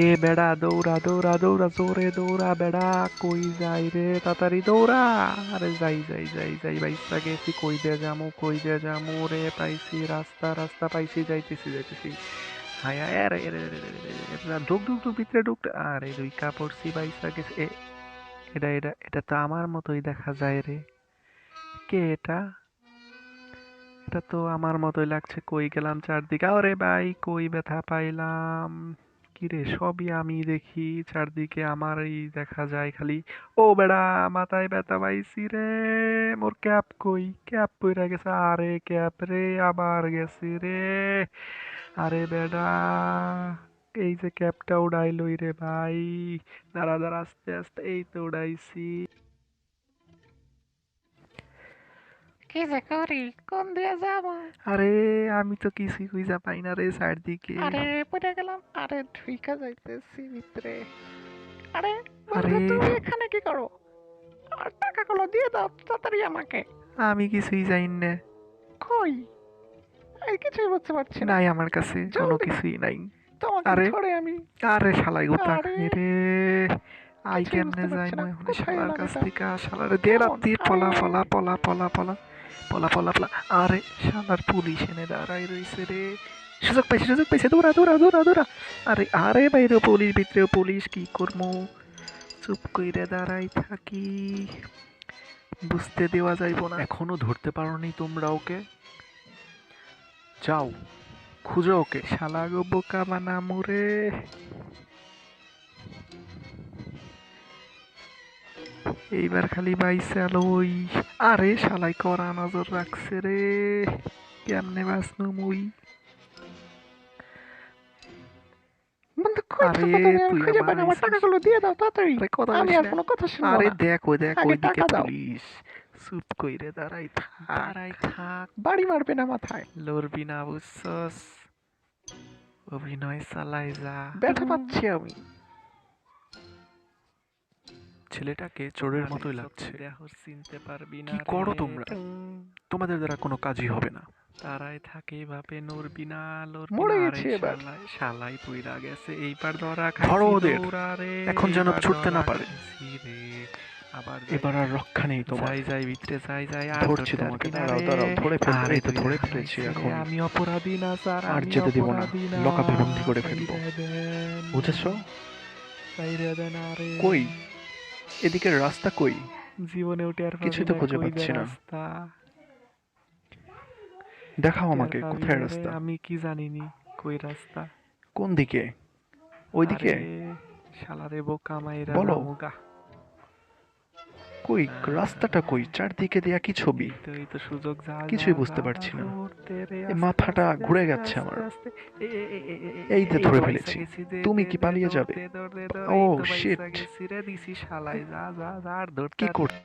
এ বেড়া দৌড়া দৌড়া দৌড়া জোরে দৌড়া বেড়া কই যাই রে তাড়াতাড়ি দৌড়া। আরে যাই যাই যাই যাই বাইসা গেছি কই দে যামু রে পাইছি রাস্তা রাস্তা পাইছি যাইতেছি যাইতেছি। হায় হায় আরে আরে আরে আরে আরে আরে, আরে, ঢুক ঢুক ঢুক ভিতরে ঢুক। আরে দুই কাপড়ছি বাইসা গেছে এটা এটা এটা তো আমার মতোই দেখা যায় রে। কে এটা? এটা তো আমার মতোই লাগছে কই গেলাম চারদিকে আরে ভাই কই ব্যথা পাইলাম। কিরে সবই আমি দেখি চারদিকে আমারই দেখা যায় খালি। ও বেড়া মাথায় ব্যথা পাইছি রে। মোর ক্যাপ কই ক্যাপ পইরা গেছে আরে ক্যাপ রে আবার গেছি রে। আরে বেড়া এই যে ক্যাপটা উড়াইলই রে ভাই। দাঁড়া দাঁড়া আস্তে আস্তে এই তো উড়াইছি। কি যে করি কোন দিয়ে যাব? আরে আমি তো কিছুই খুঁজা পাই না রে চারদিকে। আরে পড়ে গেলাম, আরে ঢুইকা যাইতেছি ভিতরে। আরে বন্ধু আরে তুমি এখানে কি করো? আর টাকাগুলো দিয়ে দাও তাড়াতাড়ি আমাকে। আমি কিছুই জানি না। কই? এই কিছুই বুঝতে পারছি না। নাই আমার কাছে কোনো জলদি কিছুই নাই। তোমাকে আরে ধরে আমি। আরে শালাই গোতা আরে খাই রে। আই কিছুই কেমনে বুঝতে যাই পারছি না, মই এখন কোথায় শালার এলাম কাছ এটা? থেকে শালারে দে কেমন? রাত্রি আরে পলা পলা পলা পলা পলা পলা পলা পলা। আরে শালার পুলিশ এনে দাঁড়াই রইছে রে। সুযোগ পাইছে দৌড়া দৌড়া দৌড়া দৌড়া। আরে আরে বাইরে পুলিশ ভিতরে পুলিশ কি করবো। চুপ কইরে দাঁড়াই থাকি। বুঝতে দেওয়া যাইব না। এখনো ধরতে পারোনি তোমরা ওকে? যাও, খুঁজো ওকে। শালা গো বোকা বানামু রে। এইবার খালি বাইসাল ওই। আরে শালাই কড়া নজর রাখছে রে। কেমনে বাঁচনু মুই। বন্ধু কই আরে থাকো তুমি? আমি তুই খুঁজে আবার পাই না, আমার আইছিস। টাকাগুলো দিয়ে দাও তাড়াতাড়ি। আরে কথা আমি বলিস আর না। কোনো কথা শুনবো আরে না। দেখ ওই দেখ আগে ওইদিকে টাকা দাও। পুলিশ। চুপ কইরে দাঁড়াই থাক। বাড়ি মারবে না মাথায়। লড়বি না বুঝছস। অভিনয় চালাই যা। ব্যথা পাচ্ছি আমি। ছেলেটাকে চোরের আরে মতোই চোখে লাগছে। দেহ চিনতে পারবি না কি রে। করো তোমরা? তোমাদের দ্বারা কোনো কাজই হবে না। তারাই থাকে ভাবে নড়বি না মরে আরে গেছি এবার। শালাই পুইরা গেছে এইবার ধরা ধরো খাইছি ওদের, দৌড়া রে। এখন যেন এইবার ছুটতে না ধরা পারে। খাইছি রে। আবার এবার আর রক্ষা নেই তোমার। যাই যাই ভিতরে যাই যাই আর ধরছি ধরতে তোমাকে, পারবি না দাঁড়াও রে। দাঁড়াও, ধরে ফেলবো। আরে এই তো ধইরা ধরে ফেলেছি হালাইছে রে এখন। আমি অপরাধী না স্যার আর আমি যেতে দিব না, অপরাধী না। লকআপে বন্দি করে ফেলবো। ছাইড়া দেন বুঝেছো? ছাইড়া দেন আরে। কই? এদিকের রাস্তা কই? জীবনে উঠে আর পাবি কিছুই তো না খুঁজে কই দে পাচ্ছি না। রাস্তা। দেখাও উঠে আর আমাকে, পাবি কোথায় না রে রাস্তা? আমি কি জানিনি কই রাস্তা। কোন দিকে? ওইদিকে? আরে শালারে বোকা মাইরা বলো, জামুগা। কই রাস্তাটা কই? চারদিকে দেয়া কি ছবি? এই তো সুযোগ যা যা কিছুই যা বুঝতে যা পারছি না। ধরতে রে এই আস্তে মাথাটা আস্তে ঘুরে আস্তে যাচ্ছে আস্তে আমার। আস্তে এই যে এই ধরে তো বাইসা ফেলেছি। গেছি দে তুমি দে কি দে পালিয়ে দৌড় যাবে? দে দৌড় দে দৌড় ও এই তো বাইসা শিট! গেছি রে দিছি শালাই যা যা যা আর ধরতে কি আর করছো?